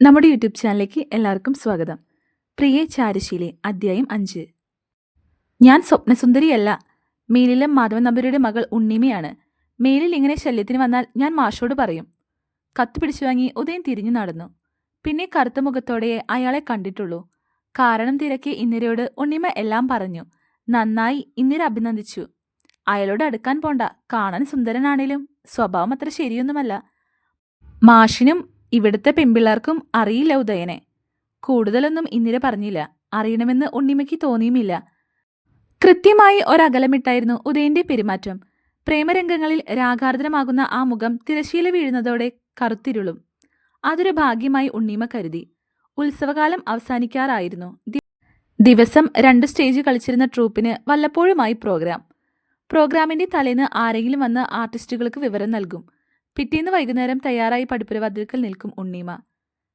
നമ്മുടെ യൂട്യൂബ് ചാനലിലേക്ക് എല്ലാവർക്കും സ്വാഗതം. പ്രിയ ചാരുശീലി അധ്യായം 5. ഞാൻ സ്വപ്നസുന്ദരിയല്ല. മേലിലം മാധവൻ നമ്പൂരിയുടെ മകൾ ഉണ്ണിമയാണ്. മേലിൽ ഇങ്ങനെ ശല്യത്തിന് വന്നാൽ ഞാൻ മാഷോട് പറയും. കത്ത് പിടിച്ചു വാങ്ങി ഉദയൻ തിരിഞ്ഞു നടന്നു. പിന്നെ കറുത്ത മുഖത്തോടെ അയാളെ കണ്ടിട്ടുള്ളൂ. കാരണം തിരക്കി ഇന്ദിരയോട് ഉണ്ണിമ എല്ലാം പറഞ്ഞു. നന്നായി ഇന്ദിര അഭിനന്ദിച്ചു. അയാളോട് അടുക്കാൻ പോണ്ട, കാണാൻ സുന്ദരനാണേലും സ്വഭാവം അത്ര ശരിയൊന്നുമല്ല. മാഷിനും ഇവിടുത്തെ പെൺപിള്ളേർക്കും അറിയില്ല ഉദയനെ. കൂടുതലൊന്നും ഇന്ദിര പറഞ്ഞില്ല. അറിയണമെന്ന് ഉണ്ണിമയ്ക്ക് തോന്നിയുമില്ല. കൃത്യമായി ഒരകലമിട്ടായിരുന്നു ഉദയന്റെ പെരുമാറ്റം. പ്രേമരംഗങ്ങളിൽ രാഗാർദ്രമാകുന്ന ആ മുഖം തിരശീല വീഴുന്നതോടെ കറുത്തിരുളും. അതൊരു ഭാഗ്യമായി ഉണ്ണിമ കരുതി. ഉത്സവകാലം അവസാനിക്കാറായിരുന്നു. ദിവസം 2 സ്റ്റേജ് കളിച്ചിരുന്ന ട്രൂപ്പിന് വല്ലപ്പോഴുമായി പ്രോഗ്രാമിന്റെ തലേന്ന് ആരെങ്കിലും വന്ന് ആർട്ടിസ്റ്റുകൾക്ക് വിവരം നൽകും. പിറ്റേന്ന് വൈകുന്നേരം തയ്യാറായി പടിപ്പുരവാതിൽക്കൽ നിൽക്കും ഉണ്ണീമ.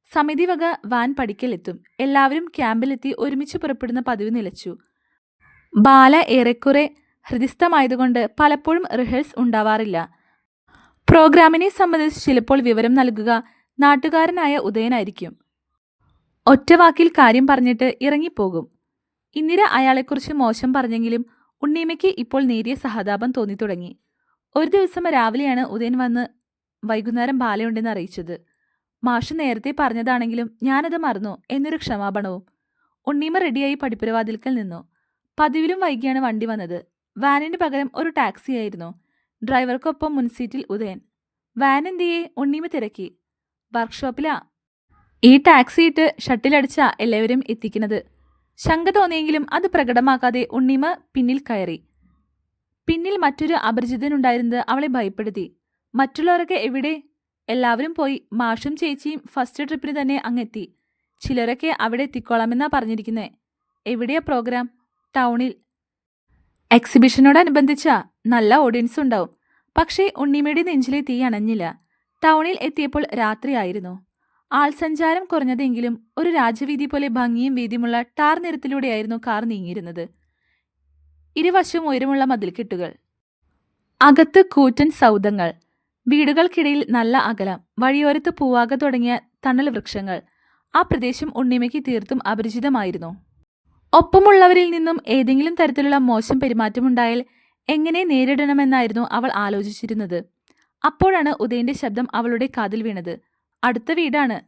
സമിതി വക വാൻ പടിക്കലെത്തും. എല്ലാവരും ക്യാമ്പിലെത്തി ഒരുമിച്ച് പുറപ്പെടുന്ന പതിവ് നിലച്ചു. ബാല ഏറെക്കുറെ ഹൃദിസ്ഥമായതുകൊണ്ട് പലപ്പോഴും റിഹേഴ്സ് ഉണ്ടാവാറില്ല. പ്രോഗ്രാമിനെ സംബന്ധിച്ച് ചിലപ്പോൾ വിവരം നൽകുക നാട്ടുകാരനായ ഉദയനായിരിക്കും. ഒറ്റവാക്കിൽ കാര്യം പറഞ്ഞിട്ട് ഇറങ്ങിപ്പോകും. ഇന്ദിര അയാളെക്കുറിച്ച് മോശം പറഞ്ഞെങ്കിലും ഉണ്ണീമയ്ക്ക് ഇപ്പോൾ നേരിയ സഹതാപം തോന്നിത്തുടങ്ങി. ഒരു ദിവസം രാവിലെയാണ് ഉദയൻ വന്ന് വൈകുന്നേരം ബാലയുണ്ടെന്ന് അറിയിച്ചത്. മാഷ് നേരത്തെ പറഞ്ഞതാണെങ്കിലും ഞാനത് മറന്നു എന്നൊരു ക്ഷമാപണവും. ഉണ്ണീമ റെഡിയായി പടിപ്പുരവാതിൽക്കൽ നിന്നു. പതിവിലും വൈകിയാണ് വണ്ടി വന്നത്. വാനിന് പകരം ഒരു ടാക്സി ആയിരുന്നു. ഡ്രൈവർക്കൊപ്പം മുൻസീറ്റിൽ ഉദയൻ. വാൻ എന്തിയെ? ഉണ്ണീമ തിരക്കി. വർക്ക്ഷോപ്പിലാ. ഈ ടാക്സി ഇട്ട് ഷട്ടിലടിച്ച എല്ലാവരും എത്തിക്കുന്നത്. ശങ്ക തോന്നിയെങ്കിലും അത് പ്രകടമാക്കാതെ ഉണ്ണീമ പിന്നിൽ കയറി. പിന്നിൽ മറ്റൊരു അപരിചിതനുണ്ടായിരുന്നത് അവളെ ഭയപ്പെടുത്തി. മറ്റുള്ളവരൊക്കെ എവിടെ? എല്ലാവരും പോയി. മാഷും ചേച്ചിയും ഫസ്റ്റ് ട്രിപ്പിന് തന്നെ അങ്ങെത്തി. ചിലരൊക്കെ അവിടെ എത്തിക്കോളാമെന്നാ പറഞ്ഞിരിക്കുന്നേ. എവിടെയാ പ്രോഗ്രാം? ടൗണിൽ. എക്സിബിഷനോടനുബന്ധിച്ചാ. നല്ല ഓഡിയൻസ് ഉണ്ടാവും. പക്ഷേ ഉണ്ണിമയുടെ നെഞ്ചിലെ തീ അണഞ്ഞില്ല. ടൗണിൽ എത്തിയപ്പോൾ രാത്രിയായിരുന്നു. ആൾസഞ്ചാരം കുറഞ്ഞതെങ്കിലും ഒരു രാജവീതി പോലെ ഭംഗിയും വീതിയുമുള്ള ടാർ നിരത്തിലൂടെയായിരുന്നു കാർ നീങ്ങിയിരുന്നത്. ഇരുവശവും ഉയരമുള്ള മതിൽക്കെട്ടുകൾ. അകത്ത് കൂറ്റൻ സൗധങ്ങൾ. വീടുകൾക്കിടയിൽ നല്ല അകലം. വഴിയോരത്ത് പൂവാക തുടങ്ങിയ തണൽ വൃക്ഷങ്ങൾ. ആ പ്രദേശം ഉണ്ണിമയ്ക്ക് തീർത്തും അപരിചിതമായിരുന്നു. ഒപ്പമുള്ളവരിൽ നിന്നും ഏതെങ്കിലും തരത്തിലുള്ള മോശം പെരുമാറ്റമുണ്ടായാൽ എങ്ങനെ നേരിടണമെന്നായിരുന്നു അവൾ ആലോചിച്ചിരുന്നത്. അപ്പോഴാണ് ഉദയന്റെ ശബ്ദം അവളുടെ കാതിൽ വീണത്. അടുത്ത വീടാണ്.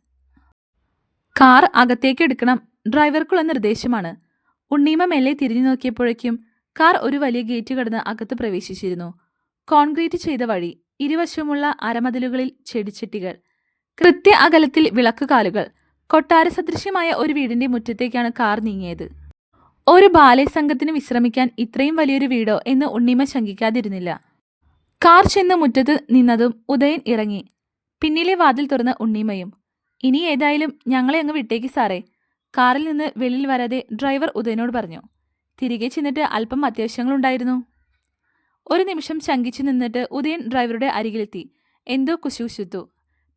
കാർ അകത്തേക്ക് എടുക്കണം. ഡ്രൈവർക്കുള്ള നിർദ്ദേശമാണ്. ഉണ്ണീമ മെല്ലെ തിരിഞ്ഞു നോക്കിയപ്പോഴേക്കും കാർ ഒരു വലിയ ഗേറ്റ് കടന്ന് അകത്ത് പ്രവേശിച്ചിരുന്നു. കോൺക്രീറ്റ് ചെയ്ത വഴി. ഇരുവശവുമുള്ള അരമതിലുകളിൽ ചെടിച്ചട്ടികൾ. കൃത്യ അകലത്തിൽ വിളക്കുകാലുകൾ. കൊട്ടാര സദൃശ്യമായ ഒരു വീടിന്റെ മുറ്റത്തേക്കാണ് കാർ നീങ്ങിയത്. ഒരു ബാലെ സംഘത്തിന് വിശ്രമിക്കാൻ ഇത്രയും വലിയൊരു വീടോ എന്ന് ഉണ്ണീമ ശങ്കിക്കാതിരുന്നില്ല. കാർ ചെന്ന് മുറ്റത്ത് നിന്നതും ഉദയൻ ഇറങ്ങി. പിന്നിലെ വാതിൽ തുറന്ന ഉണ്ണീമയും. ഇനി ഏതായാലും ഞങ്ങളെ അങ്ങ് വിട്ടേക്ക് സാറേ. കാറിൽ നിന്ന് വെളിയിൽ വരാതെ ഡ്രൈവർ ഉദയനോട് പറഞ്ഞു. തിരികെ ചെന്നിട്ട് അല്പം അത്യാവശ്യങ്ങളുണ്ടായിരുന്നു. ഒരു നിമിഷം ശങ്കിച്ചു നിന്നിട്ട് ഉദയൻ ഡ്രൈവറുടെ അരികിലെത്തി. എന്തോ കുശുകുശുത്തു.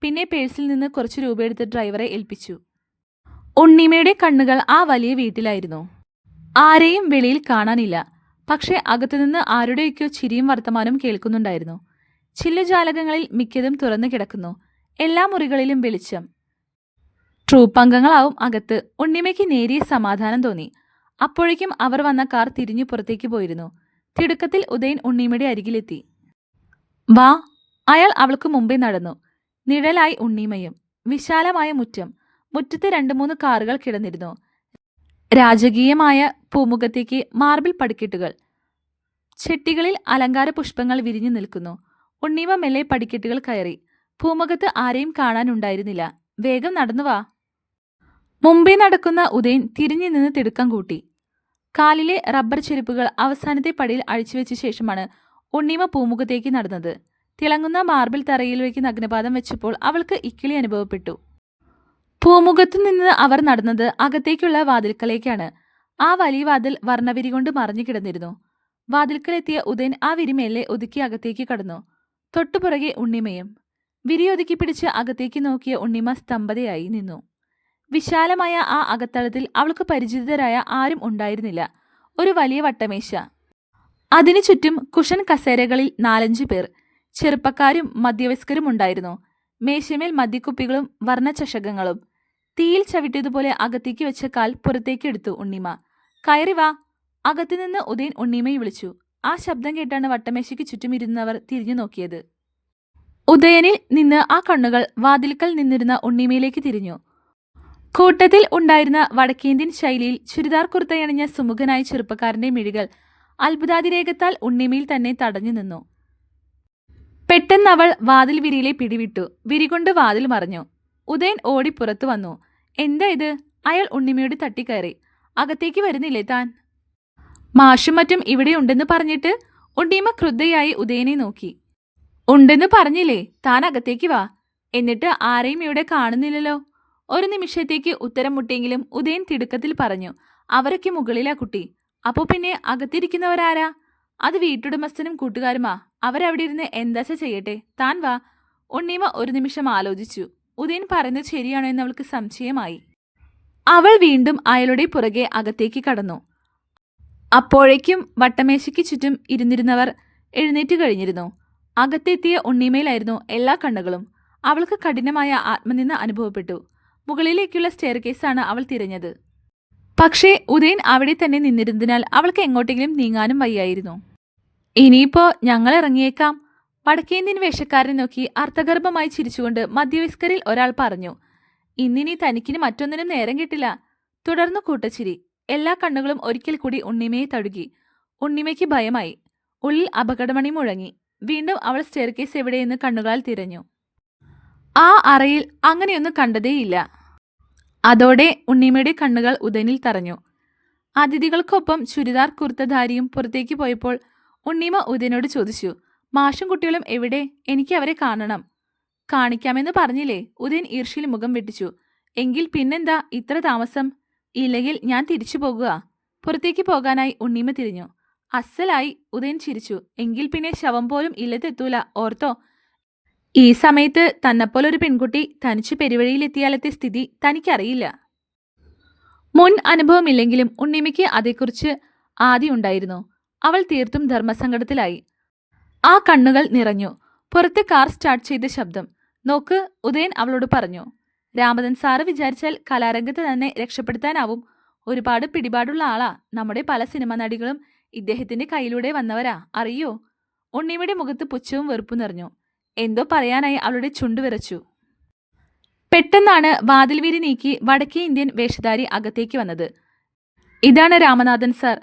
പിന്നെ പേഴ്സിൽ നിന്ന് കുറച്ച് രൂപയെടുത്ത് ഡ്രൈവറെ ഏൽപ്പിച്ചു. ഉണ്ണീമയുടെ കണ്ണുകൾ ആ വലിയ വീട്ടിലായിരുന്നു. ആരെയും വെളിയിൽ കാണാനില്ല. പക്ഷേ അകത്തുനിന്ന് ആരുടെയൊക്കെയോ ചിരിയും വർത്തമാനവും കേൾക്കുന്നുണ്ടായിരുന്നു. ചില്ലുജാലകങ്ങളിൽ മിക്കതും തുറന്നു കിടക്കുന്നു. എല്ലാ മുറികളിലും വെളിച്ചം. ട്രൂപ്പ് അംഗങ്ങളാവും അകത്ത്. ഉണ്ണിമയ്ക്ക് നേരിയ സമാധാനം തോന്നി. അപ്പോഴേക്കും അവർ വന്ന കാർ തിരിഞ്ഞു പുറത്തേക്ക് പോയിരുന്നു. തിടുക്കത്തിൽ ഉദയൻ ഉണ്ണീമയുടെ അരികിലെത്തി. വാ. അയാൾ അവൾക്ക് മുമ്പേ നടന്നു. നിഴലായി ഉണ്ണീമയും. വിശാലമായ മുറ്റം. മുറ്റത്ത് 2-3 കാറുകൾ കിടന്നിരുന്നു. രാജകീയമായ പൂമുഖത്തേക്ക് മാർബിൾ പടിക്കെട്ടുകൾ. ചെട്ടികളിൽ അലങ്കാര പുഷ്പങ്ങൾ വിരിഞ്ഞു നിൽക്കുന്നു. ഉണ്ണീമ മെല്ലെ പടിക്കെട്ടുകൾ കയറി. പൂമുഖത്ത് ആരെയും കാണാനുണ്ടായിരുന്നില്ല. വേഗം നടന്നു വാ. മുമ്പേ നടക്കുന്ന ഉദയൻ തിരിഞ്ഞു നിന്ന് തിടുക്കം കൂട്ടി. കാലിലെ റബ്ബർ ചെരുപ്പുകൾ അവസാനത്തെ പടിയിൽ അഴിച്ചുവെച്ച ശേഷമാണ് ഉണ്ണീമ പൂമുഖത്തേക്ക് നടന്നത്. തിളങ്ങുന്ന മാർബിൾ തറയിലേക്ക് നഗ്നപാദം വെച്ചപ്പോൾ അവൾക്ക് ഇക്കിളി അനുഭവപ്പെട്ടു. പൂമുഖത്തു നിന്ന് അവർ നടന്നത് അകത്തേക്കുള്ള വാതിൽക്കലേക്കാണ്. ആ വലിയ വാതിൽ വർണ്ണവിരി കൊണ്ട് മറഞ്ഞു കിടന്നിരുന്നു. വാതിൽക്കലെത്തിയ ഉദയൻ ആ വിരി മേലെ ഒതുക്കി അകത്തേക്ക് കടന്നു. തൊട്ടുപുറകെ ഉണ്ണിമയും. വിരി ഒതുക്കി പിടിച്ച് അകത്തേക്ക് നോക്കിയ ഉണ്ണിമ സ്തംഭതയായി നിന്നു. വിശാലമായ ആ അകത്തളത്തിൽ അവൾക്ക് പരിചിതരായ ആരും ഉണ്ടായിരുന്നില്ല. ഒരു വലിയ വട്ടമേശ. അതിനു ചുറ്റും കുഷൻ കസേരകളിൽ 4-5 പേർ. ചെറുപ്പക്കാരും മധ്യവയസ്കരും ഉണ്ടായിരുന്നു. മേശമേൽ മദ്യക്കുപ്പികളും വർണ്ണചഷകങ്ങളും. തീയിൽ ചവിട്ടിയതുപോലെ അകത്തേക്ക് വെച്ച കാൽ പുറത്തേക്ക് എടുത്തു ഉണ്ണിമ. കയറി വാ. അകത്തുനിന്ന് ഉദയൻ ഉണ്ണിമയെ വിളിച്ചു. ആ ശബ്ദം കേട്ടാണ് വട്ടമേശയ്ക്ക് ചുറ്റും ഇരുന്നവർ തിരിഞ്ഞു നോക്കിയത്. ഉദയനിൽ നിന്ന് ആ കണ്ണുകൾ വാതിൽക്കൽ നിന്നിരുന്ന ഉണ്ണിമയിലേക്ക് തിരിഞ്ഞു. കൂട്ടത്തിൽ ഉണ്ടായിരുന്ന വടക്കേന്ത്യൻ ശൈലിയിൽ ചുരിദാർ കുർത്തയണിഞ്ഞ സുമുഖനായ ചെറുപ്പക്കാരന്റെ മിഴികൾ അത്ഭുതാതിരേകത്താൽ ഉണ്ണിമയിൽ തന്നെ തടഞ്ഞു നിന്നു. പെട്ടെന്ന് അവൾ വാതിൽ വിരിയിലെ പിടിവിട്ടു. വിരികൊണ്ട് വാതിൽ മറഞ്ഞു. ഉദയൻ ഓടി പുറത്തു വന്നു. എന്താ ഇത്? അയാൾ ഉണ്ണിമയോട് തട്ടിക്കയറി. അകത്തേക്ക് വരുന്നില്ലേ താൻ? മാഷും മറ്റും ഇവിടെ ഉണ്ടെന്ന് പറഞ്ഞിട്ട് ഉണ്ണിമ ക്രുദ്ധയായി ഉദയനെ നോക്കി. ഉണ്ടെന്ന് പറഞ്ഞില്ലേ, താൻ അകത്തേക്ക് വാ. എന്നിട്ട് ആരെയും ഇവിടെ കാണുന്നില്ലല്ലോ. ഒരു നിമിഷത്തേക്ക് ഉത്തരം മുട്ടിയെങ്കിലും ഉദയൻ തിടുക്കത്തിൽ പറഞ്ഞു. അവരൊക്കെ മുകളിലാ കുട്ടി. അപ്പോ പിന്നെ അകത്തിരിക്കുന്നവരാരാ? അത് വീട്ടുടമസ്ഥനും കൂട്ടുകാരുമാ. അവരവിടെ ഇരുന്ന് എന്താച്ച ചെയ്യട്ടെ, താൻ വാ. ഉണ്ണീമ ഒരു നിമിഷം ആലോചിച്ചു. ഉദയൻ പറയുന്നത് ശരിയാണോ എന്ന് അവൾക്ക് സംശയമായി. അവൾ വീണ്ടും അയാളുടെ പുറകെ അകത്തേക്ക് കടന്നു. അപ്പോഴേക്കും വട്ടമേശയ്ക്ക് ചുറ്റും ഇരുന്നിരുന്നവർ എഴുന്നേറ്റ് കഴിഞ്ഞിരുന്നു. അകത്തെത്തിയ ഉണ്ണീമയിലായിരുന്നു എല്ലാ കണ്ണുകളും. അവൾക്ക് കഠിനമായ ആത്മനിന്ദ അനുഭവപ്പെട്ടു. മുകളിലേക്കുള്ള സ്റ്റെയർ കേസാണ് അവൾ തിരഞ്ഞത്. പക്ഷേ ഉദയൻ അവിടെ തന്നെ നിന്നിരുന്നതിനാൽ അവൾക്ക് എങ്ങോട്ടെങ്കിലും നീങ്ങാനും വയ്യായിരുന്നു. ഇനിയിപ്പോ ഞങ്ങൾ ഇറങ്ങിയേക്കാം. വടക്കേന്ത്യൻ വേഷക്കാരനെ നോക്കി അർത്ഥഗർഭമായി ചിരിച്ചുകൊണ്ട് മധ്യവയസ്കരിൽ ഒരാൾ പറഞ്ഞു. ഇന്നിനി തനിക്കിന് മറ്റൊന്നിനും നേരം കിട്ടില്ല. തുടർന്നു കൂട്ടച്ചിരി. എല്ലാ കണ്ണുകളും ഒരിക്കൽ കൂടി ഉണ്ണിമയെ തഴുകി. ഉണ്ണിമയ്ക്ക് ഭയമായി. ഉള്ളിൽ അപകടമണി മുഴങ്ങി. വീണ്ടും അവൾ സ്റ്റെയർ കേസ് എവിടെയെന്ന് കണ്ണുകളാൽ തിരഞ്ഞു. ആ അറയിൽ അങ്ങനെയൊന്നും കണ്ടതേയില്ല. അതോടെ ഉണ്ണിമയുടെ കണ്ണുകൾ ഉദയനിൽ തറഞ്ഞു. അതിഥികൾക്കൊപ്പം ചുരിദാർ കുർത്തധാരിയും പുറത്തേക്ക് പോയപ്പോൾ ഉണ്ണിമ ഉദയനോട് ചോദിച്ചു. മാഷും കുട്ടികളും എവിടെ? എനിക്ക് അവരെ കാണണം. കാണിക്കാമെന്ന് പറഞ്ഞില്ലേ? ഉദയൻ ഈർഷ്യയിൽ മുഖം വെട്ടിച്ചു. എങ്കിൽ പിന്നെന്താ ഇത്ര താമസം? ഇല്ലെങ്കിൽ ഞാൻ തിരിച്ചു പോകുക. പുറത്തേക്ക് പോകാനായി ഉണ്ണിമ തിരിഞ്ഞു. അസ്സലായി. ഉദയൻ ചിരിച്ചു. എങ്കിൽ പിന്നെ ശവം പോലും ഇല്ലത്തെത്തൂല, ഓർത്തോ. ഈ സമയത്ത് തന്നെപ്പോലൊരു പെൺകുട്ടി തനിച്ചു പെരുവഴിയിലെത്തിയാലത്തെ സ്ഥിതി തനിക്കറിയില്ല. മുൻ അനുഭവമില്ലെങ്കിലും ഉണ്ണിമയ്ക്ക് അതേക്കുറിച്ച് ആദ്യം ഉണ്ടായിരുന്നു. അവൾ തീർത്തും ധർമ്മസങ്കടത്തിലായി. ആ കണ്ണുകൾ നിറഞ്ഞു. പുറത്ത് കാർ സ്റ്റാർട്ട് ചെയ്ത ശബ്ദം. നോക്ക്, ഉദയൻ അവളോട് പറഞ്ഞു. രാമദൻ സാറ് വിചാരിച്ചാൽ കലാരംഗത്ത് തന്നെ രക്ഷപ്പെടുത്താനാവും. ഒരുപാട് പിടിപാടുള്ള ആളാ. നമ്മുടെ പല സിനിമാ നടികളും ഇദ്ദേഹത്തിന്റെ കയ്യിലൂടെ വന്നവരാ, അറിയോ? ഉണ്ണിമയുടെ മുഖത്ത് പുച്ഛവും വെറുപ്പും നിറഞ്ഞു. എന്തോ പറയാനായി അവളുടെ ചുണ്ടു വിറച്ചു. പെട്ടെന്നാണ് വാതിൽ വിരി നീക്കി വടക്കേ ഇന്ത്യൻ വേഷധാരി അകത്തേക്ക് വന്നത്. ഇതാണ് രാമനാഥൻ സാർ.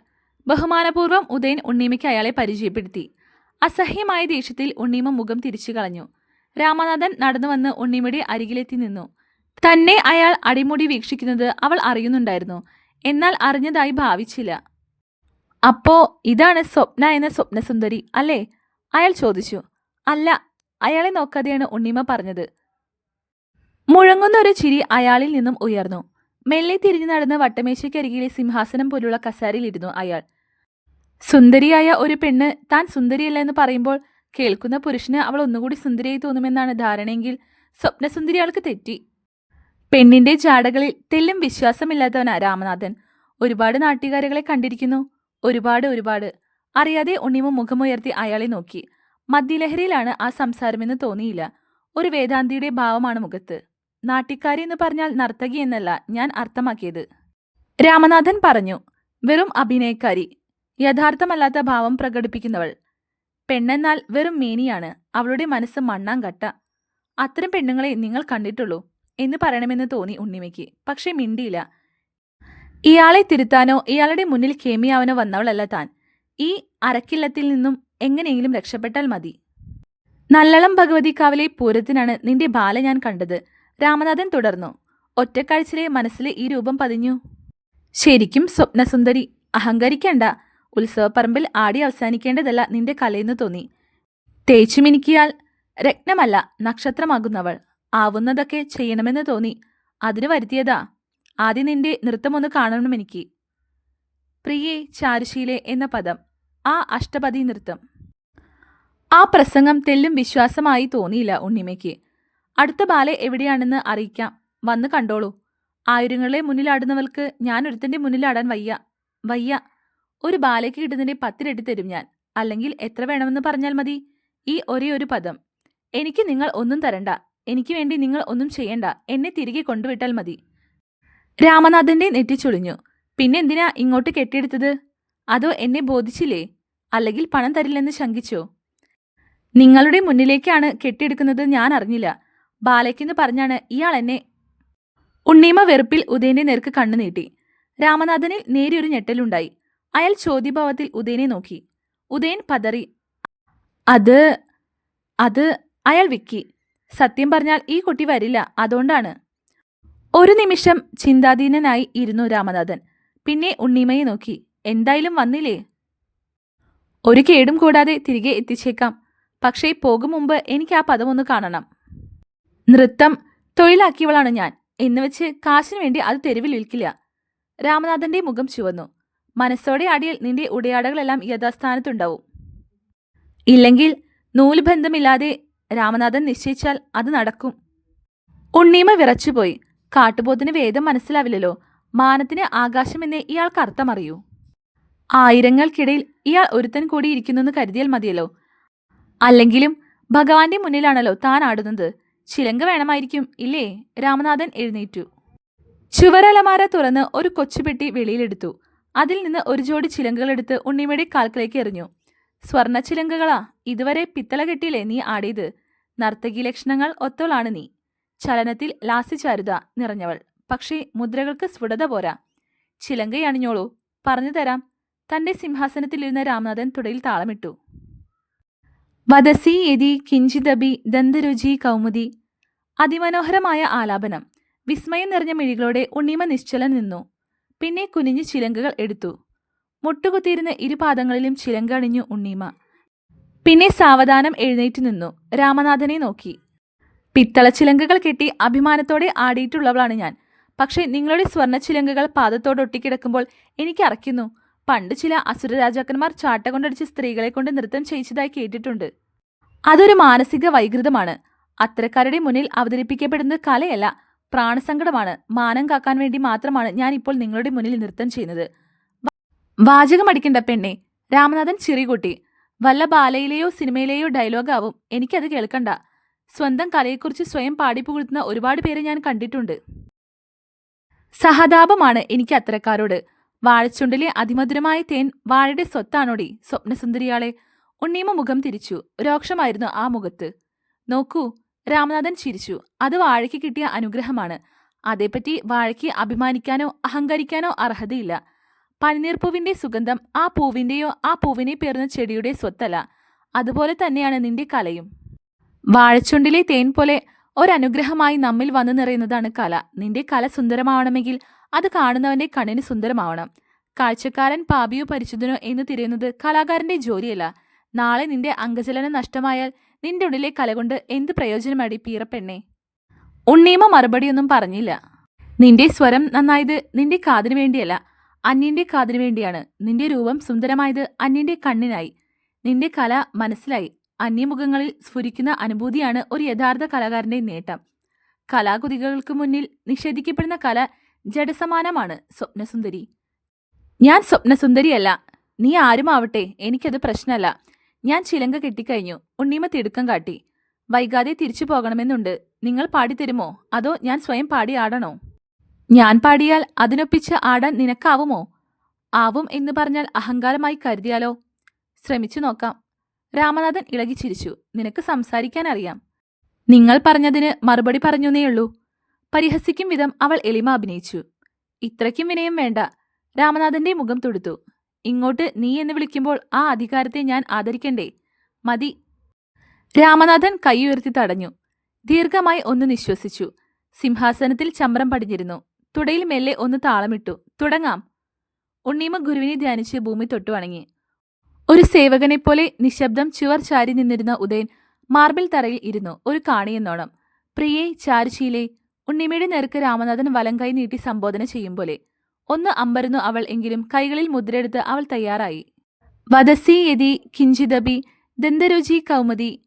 ബഹുമാനപൂർവ്വം ഉദയൻ ഉണ്ണീമയ്ക്ക് അയാളെ പരിചയപ്പെടുത്തി. അസഹ്യമായ ദേഷ്യത്തിൽ ഉണ്ണീമ മുഖം തിരിച്ചു കളഞ്ഞു. രാമനാഥൻ നടന്നു വന്ന് ഉണ്ണീമയുടെ അരികിലെത്തി നിന്നു. തന്നെ അയാൾ അടിമുടി വീക്ഷിക്കുന്നത് അവൾ അറിയുന്നുണ്ടായിരുന്നു. എന്നാൽ അറിഞ്ഞതായി ഭാവിച്ചില്ല. അപ്പോ ഇതാണ് സ്വപ്ന എന്ന സ്വപ്നസുന്ദരി അല്ലേ? അയാൾ ചോദിച്ചു. അല്ല, അയാളെ നോക്കാതെയാണ് ഉണ്ണീമ പറഞ്ഞത്. മുഴങ്ങുന്ന ഒരു ചിരി അയാളിൽ നിന്നും ഉയർന്നു. മെല്ലെ തിരിഞ്ഞു നടന്ന് വട്ടമേശയ്ക്കരികിലെ സിംഹാസനം പോലുള്ള കസാരയിലിരുന്നു അയാൾ. സുന്ദരിയായ ഒരു പെണ്ണ് താൻ സുന്ദരിയല്ല എന്ന് പറയുമ്പോൾ കേൾക്കുന്ന പുരുഷന് അവൾ ഒന്നുകൂടി സുന്ദരിയായി തോന്നുമെന്നാണ് ധാരണയെങ്കിൽ സ്വപ്നസുന്ദരി ആൾക്ക് തെറ്റി. പെണ്ണിന്റെ ജാടകളിൽ തെല്ലും വിശ്വാസമില്ലാത്തവനാ രാമനാഥൻ. ഒരുപാട് നാട്യകാരികളെ കണ്ടിരിക്കുന്നു. ഒരുപാട്. അറിയാതെ ഉണ്ണിമ മുഖമുയർത്തി അയാളെ നോക്കി. മദ്യലഹരിയിലാണ് ആ സംസാരമെന്ന് തോന്നിയില്ല. ഒരു വേദാന്തിയുടെ ഭാവമാണ് മുഖത്ത്. നാട്യക്കാരി എന്ന് പറഞ്ഞാൽ നർത്തകി എന്നല്ല ഞാൻ അർത്ഥമാക്കിയത്, രാമനാഥൻ പറഞ്ഞു. വെറും അഭിനയക്കാരി, യഥാർത്ഥമല്ലാത്ത ഭാവം പ്രകടിപ്പിക്കുന്നവൾ. പെണ്ണെന്നാൽ വെറും മേനിയാണ്. അവളുടെ മനസ്സ് മണ്ണാങ്കട്ട. അത്തരം പെണ്ണുങ്ങളെ നിങ്ങൾ കണ്ടിട്ടുള്ളൂ എന്ന് പറയണമെന്ന് തോന്നി ഉണ്ണിമയ്ക്ക്. പക്ഷെ മിണ്ടിയില്ല. ഇയാളെ തിരുത്താനോ ഇയാളുടെ മുന്നിൽ കേമിയാവാനോ വന്നവളല്ല താൻ. ഈ അരക്കില്ലത്തിൽ നിന്നും എങ്ങനെയെങ്കിലും രക്ഷപ്പെട്ടാൽ മതി. നല്ലളം ഭഗവതിക്കാവിലെ പൂരത്തിനാണ് നിന്റെ ബാല ഞാൻ കണ്ടത്, രാമനാഥൻ തുടർന്നു. ഒറ്റക്കാഴ്ചയിലെ മനസ്സിലെ ഈ രൂപം പതിഞ്ഞു. ശരിക്കും സ്വപ്നസുന്ദരി. അഹങ്കരിക്കണ്ട. ഉത്സവപ്പറമ്പിൽ ആടി അവസാനിക്കേണ്ടതല്ല നിന്റെ കലയെന്ന് തോന്നി. തേച്ചുമിനിക്കിയാൽ രത്നമല്ല നക്ഷത്രമാകുന്നവൾ. ആവുന്നതൊക്കെ ചെയ്യണമെന്ന് തോന്നി. അതിന് വരുത്തിയതാ. ആദ്യം നിന്റെ നൃത്തമൊന്ന് കാണണമെനിക്ക്. പ്രിയേ ചാരുശീലെ എന്ന പദം, ആ അഷ്ടപതി നൃത്തം. ആ പ്രസംഗം തെല്ലും വിശ്വാസമായി തോന്നിയില്ല ഉണ്ണിമയ്ക്ക്. അടുത്ത ബാലെ എവിടെയാണെന്ന് അറിയിക്കാം, വന്ന് കണ്ടോളൂ. ആയിരങ്ങളെ മുന്നിലാടുന്നവൾക്ക് ഞാൻ ഒരുത്തന്റെ മുന്നിലാടാൻ വയ്യ. ഒരു ബാലയ്ക്ക് കിട്ടുന്നതിന്റെ 10 ഇരട്ടി തരും ഞാൻ. അല്ലെങ്കിൽ എത്ര വേണമെന്ന് പറഞ്ഞാൽ മതി. ഈ ഒരേ ഒരു പദം. എനിക്ക് നിങ്ങൾ ഒന്നും തരണ്ട. എനിക്ക് വേണ്ടി നിങ്ങൾ ഒന്നും ചെയ്യണ്ട. എന്നെ തിരികെ കൊണ്ടുവിട്ടാൽ മതി. രാമനാഥന്റെ നെറ്റി ചുളിഞ്ഞു. പിന്നെന്തിനാ ഇങ്ങോട്ട് കെട്ടിയെടുത്തത്? അതോ എന്നെ ബോധിച്ചില്ലേ? അല്ലെങ്കിൽ പണം തരില്ലെന്ന് ശങ്കിച്ചോ? നിങ്ങളുടെ മുന്നിലേക്കാണ് കെട്ടിയെടുക്കുന്നത് ഞാൻ അറിഞ്ഞില്ല. ബാലയ്ക്കെന്ന് പറഞ്ഞാണ് ഇയാൾ എന്നെ. ഉണ്ണീമ വെറുപ്പിൽ ഉദയന്റെ നേർക്ക് കണ്ണു നീട്ടി. രാമനാഥനിൽ നേരിയൊരു ഞെട്ടലുണ്ടായി. അയാൾ ചോദ്യഭാവത്തിൽ ഉദയനെ നോക്കി. ഉദയൻ പതറി. അത് അത് അയാൾ വിക്കി. സത്യം പറഞ്ഞാൽ ഈ കുട്ടി വരില്ല, അതുകൊണ്ടാണ്. ഒരു നിമിഷം ചിന്താധീനനായി ഇരുന്നു രാമനാഥൻ. പിന്നെ ഉണ്ണീമയെ നോക്കി. എന്തായാലും വന്നില്ലേ? ഒരു കേടും കൂടാതെ തിരികെ എത്തിച്ചേക്കാം. പക്ഷേ പോകും മുമ്പ് എനിക്ക് ആ പദമൊന്ന് കാണണം. നൃത്തം തൊഴിലാക്കിയവളാണ് ഞാൻ എന്നുവെച്ച് കാശിനു വേണ്ടി അത് തെരുവിൽ വിൽക്കില്ല. രാമനാഥന്റെ മുഖം ചുവന്നു. മനസ്സോടെ ആടിയാൽ നിന്റെ ഉടയാടകളെല്ലാം യഥാസ്ഥാനത്തുണ്ടാവും. ഇല്ലെങ്കിൽ നൂലുബന്ധമില്ലാതെ രാമനാഥൻ നിശ്ചയിച്ചാൽ അത് നടക്കും. ഉണ്ണീമ വിറച്ചുപോയി. കാട്ടുപോത്തിന് വേദം മനസ്സിലാവില്ലല്ലോ. മാനത്തിന് ആകാശമെന്നേ ഇയാൾക്ക് അർത്ഥമറിയൂ. ആയിരങ്ങൾക്കിടയിൽ ഇയാൾ ഒരുത്തൻ കൂടി ഇരിക്കുന്നെന്ന് കരുതിയാൽ മതിയല്ലോ. അല്ലെങ്കിലും ഭഗവാന്റെ മുന്നിലാണല്ലോ താൻ ആടുന്നത്. ചിലങ്ക വേണമായിരിക്കും ഇല്ലേ? രാമനാഥൻ എഴുന്നേറ്റു. ചുവരലമാര തുറന്ന് ഒരു കൊച്ചുപെട്ടി വെളിയിലെടുത്തു. അതിൽ നിന്ന് ഒരു ജോഡി ചിലങ്കകളെടുത്ത് ഉണ്ണിമയുടെ കാൽക്കലേക്ക് എറിഞ്ഞു. സ്വർണ്ണ ചിലങ്കകളാ. ഇതുവരെ പിത്തള കെട്ടിയില്ലേ നീ ആടിയത്? നർത്തകി ലക്ഷണങ്ങൾ ഒത്തോളാണ് നീ. ചലനത്തിൽ ലാസ്യചാരുത നിറഞ്ഞവൾ. പക്ഷേ മുദ്രകൾക്ക് സ്ഫുടത പോരാ. ചിലങ്കയണിഞ്ഞോളൂ, പറഞ്ഞു തരാം. തന്റെ സിംഹാസനത്തിലിരുന്ന രാമനാഥൻ തുടയിൽ താളമിട്ടു. വദസി യതി കിഞ്ചിദബി ദന്തരുചി കൗമുദി. അതിമനോഹരമായ ആലാപനം. വിസ്മയം നിറഞ്ഞ മിഴികളോടെ ഉണ്ണീമ നിശ്ചലൻ നിന്നു. പിന്നെ കുനിഞ്ഞ് ചിലങ്കകൾ എടുത്തു. മുട്ടുകുത്തിയിരുന്ന ഇരുപാദങ്ങളിലും ചിലങ്ക അണിഞ്ഞു ഉണ്ണീമ. പിന്നെ സാവധാനം എഴുന്നേറ്റു നിന്നു രാമനാഥനെ നോക്കി. പിത്തള ചിലങ്കകൾ കെട്ടി അഭിമാനത്തോടെ ആടിയിട്ടുള്ളവളാണ് ഞാൻ. പക്ഷെ നിങ്ങളുടെ സ്വർണ്ണ ചിലങ്കകൾ പാദത്തോട് ഒട്ടിക്കിടക്കുമ്പോൾ എനിക്ക് അറയ്ക്കുന്നു. പണ്ട് ചില അസുര രാജാക്കന്മാർ ചാട്ട കൊണ്ടടിച്ച് സ്ത്രീകളെ കൊണ്ട് നൃത്തം ചെയ്യിച്ചതായി കേട്ടിട്ടുണ്ട്. അതൊരു മാനസിക വൈകൃതമാണ്. അത്തരക്കാരുടെ മുന്നിൽ അവതരിപ്പിക്കപ്പെടുന്നത് കലയല്ല, പ്രാണസങ്കടമാണ്. മാനം കാക്കാൻ വേണ്ടി മാത്രമാണ് ഞാൻ ഇപ്പോൾ നിങ്ങളുടെ മുന്നിൽ നൃത്തം ചെയ്യുന്നത്. വാചകമടിക്കണ്ട പെണ്ണെ. രാമനാഥൻ ചിറികൂട്ടി. വല്ല ബാലയിലെയോ സിനിമയിലെയോ ഡയലോഗാവും. എനിക്കത് കേൾക്കണ്ട. സ്വന്തം കലയെക്കുറിച്ച് സ്വയം പാടിപ്പുകഴ്ത്തുന്ന ഒരുപാട് പേരെ ഞാൻ കണ്ടിട്ടുണ്ട്. സഹതാപമാണ് എനിക്ക് അത്തരക്കാരോട്. വാഴച്ചുണ്ടിലെ അതിമധുരമായ തേൻ വാഴയുടെ സ്വത്താണോടി സ്വപ്നസുന്ദരിയാളെ. ഉണ്ണീമ മുഖം തിരിച്ചു. രോക്ഷമായിരുന്നു ആ മുഖത്ത്. നോക്കൂ, രാമനാഥൻ ചിരിച്ചു. അത് വാഴയ്ക്ക് കിട്ടിയ അനുഗ്രഹമാണ്. അതേപ്പറ്റി വാഴയ്ക്ക് അഭിമാനിക്കാനോ അഹങ്കരിക്കാനോ അർഹതയില്ല. പനിനീർപ്പൂവിന്റെ സുഗന്ധം ആ പൂവിന്റെയോ ആ പൂവിനെ പേർന്ന ചെടിയുടെ സ്വത്തല്ല. അതുപോലെ തന്നെയാണ് നിന്റെ കലയും. വാഴച്ചുണ്ടിലെ തേൻ പോലെ ഒരനുഗ്രഹമായി നമ്മിൽ വന്നു നിറയുന്നതാണ് കല. നിന്റെ കല സുന്ദരമാവണമെങ്കിൽ അത് കാണുന്നവന്റെ കണ്ണിന് സുന്ദരമാവണം. കാഴ്ചക്കാരൻ പാപിയോ പരിശുദ്ധനോ എന്ന് തിരയുന്നത് കലാകാരന്റെ ജോലിയല്ല. നാളെ നിന്റെ അംഗചലനം നഷ്ടമായാൽ നിന്റെ ഉള്ളിലെ കല കൊണ്ട് എന്ത് പ്രയോജനമടി പീറപ്പെണ്ണേ? ഉണ്ണീമ മറുപടിയൊന്നും പറഞ്ഞില്ല. നിന്റെ സ്വരം നന്നായത് നിന്റെ കാതിനു വേണ്ടിയല്ല, അന്യന്റെ കാതിനു വേണ്ടിയാണ്. നിന്റെ രൂപം സുന്ദരമായത് അന്യന്റെ കണ്ണിനായി. നിന്റെ കല മനസ്സിലായി. അന്യമുഖങ്ങളിൽ സ്ഫുരിക്കുന്ന അനുഭൂതിയാണ് ഒരു യഥാർത്ഥ കലാകാരന്റെ നേട്ടം. കലാകുതികൾക്ക് മുന്നിൽ നിഷേധിക്കപ്പെടുന്ന കല ജഡസമാനമാണ്. സ്വപ്നസുന്ദരി. ഞാൻ സ്വപ്നസുന്ദരിയല്ല. നീ ആരുമാവട്ടെ, എനിക്കത് പ്രശ്നമല്ല. ഞാൻ ചിലങ്ക കെട്ടിക്കഴിഞ്ഞു. ഉണ്ണീമ തിടുക്കം കാട്ടി. വൈകാതെ തിരിച്ചു പോകണമെന്നുണ്ട്. നിങ്ങൾ പാടിത്തരുമോ? അതോ ഞാൻ സ്വയം പാടി ആടണോ? ഞാൻ പാടിയാൽ അതിനൊപ്പിച്ച് ആടാൻ നിനക്കാവുമോ? ആവും എന്ന് പറഞ്ഞാൽ അഹങ്കാരമായി കരുതിയാലോ? ശ്രമിച്ചു നോക്കാം. രാമനാഥൻ ഇളകി ചിരിച്ചു. നിനക്ക് സംസാരിക്കാൻ അറിയാം. നിങ്ങൾ പറഞ്ഞതിന് മറുപടി പറഞ്ഞുന്നേയുള്ളൂ. പരിഹസിക്കും വിധം അവൾ എളിമ അഭിനയിച്ചു. ഇത്രയ്ക്കും വിനയം വേണ്ട. രാമനാഥന്റെ മുഖം തുടുത്തു. ഇങ്ങോട്ട് നീ എന്ന് വിളിക്കുമ്പോൾ ആ അധികാരത്തെ ഞാൻ ആദരിക്കണ്ടേ? മതി. രാമനാഥൻ കൈ ഉയർത്തി തടഞ്ഞു. ദീർഘമായി ഒന്ന് നിശ്വസിച്ചു. സിംഹാസനത്തിൽ ചമ്രം പടിഞ്ഞിരുന്നു. തുടയിൽ മെല്ലെ ഒന്ന് താളമിട്ടു. തുടങ്ങാം. ഉണ്ണീമ ഗുരുവിനെ ധ്യാനിച്ച് ഭൂമി തൊട്ടു വണങ്ങി. ഒരു സേവകനെപ്പോലെ നിശബ്ദം ചുവർ ചാരി നിന്നിരുന്ന ഉദയൻ മാർബിൾ തറയിൽ ഇരുന്നു, ഒരു കാണിയെന്നോണം. പ്രിയേ, ചാരുശീലേ. ഉണ്ണിമയുടെ നേർക്ക് രാമനാഥൻ വലം കൈ നീട്ടി സംബോധന ചെയ്യും പോലെ. ഒന്ന് അമ്പരന്നു അവൾ. എങ്കിലും കൈകളിൽ മുദ്രയെടുത്ത് അവൾ തയ്യാറായി. വദസി യതി കിഞ്ചിദബി ദന്തരുചി കൗമുദി.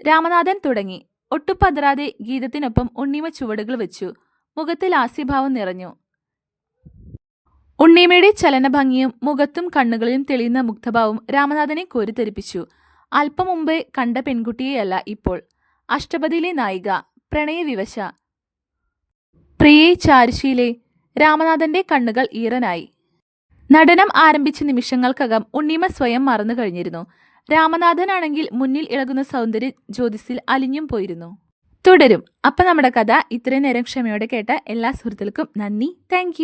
രാമനാഥൻ തുടങ്ങി. ഒട്ടുപതറാതെ ഗീതത്തിനൊപ്പം ഉണ്ണീമ ചുവടുകൾ വെച്ചു. മുഖത്തിൽ ഹാസ്യഭാവം നിറഞ്ഞു. ഉണ്ണീമയുടെ ചലനഭംഗിയും മുഖത്തും കണ്ണുകളിലും തെളിയുന്ന മുഗ്ധഭാവവും രാമനാഥനെ കോരിത്തെരിപ്പിച്ചു. അല്പം മുമ്പേ കണ്ട പെൺകുട്ടിയെയല്ല ഇപ്പോൾ. അഷ്ടപതിയിലെ നായിക, പ്രണയവിവശ. പ്രിയേ, ചാരുശീലേ. രാമനാഥന്റെ കണ്ണുകൾ ഈറനായി. നടനം ആരംഭിച്ച നിമിഷങ്ങൾക്കകം ഉണ്ണീമ സ്വയം മറന്നു കഴിഞ്ഞിരുന്നു. രാമനാഥനാണെങ്കിൽ മുന്നിൽ ഇളകുന്ന സൗന്ദര്യ ജ്യോതിസിൽ അലിഞ്ഞും പോയിരുന്നു. തുടരും. അപ്പം നമ്മുടെ കഥ ഇത്രയും നേരം ക്ഷമയോടെ കേട്ട എല്ലാ സുഹൃത്തുക്കൾക്കും നന്ദി. താങ്ക്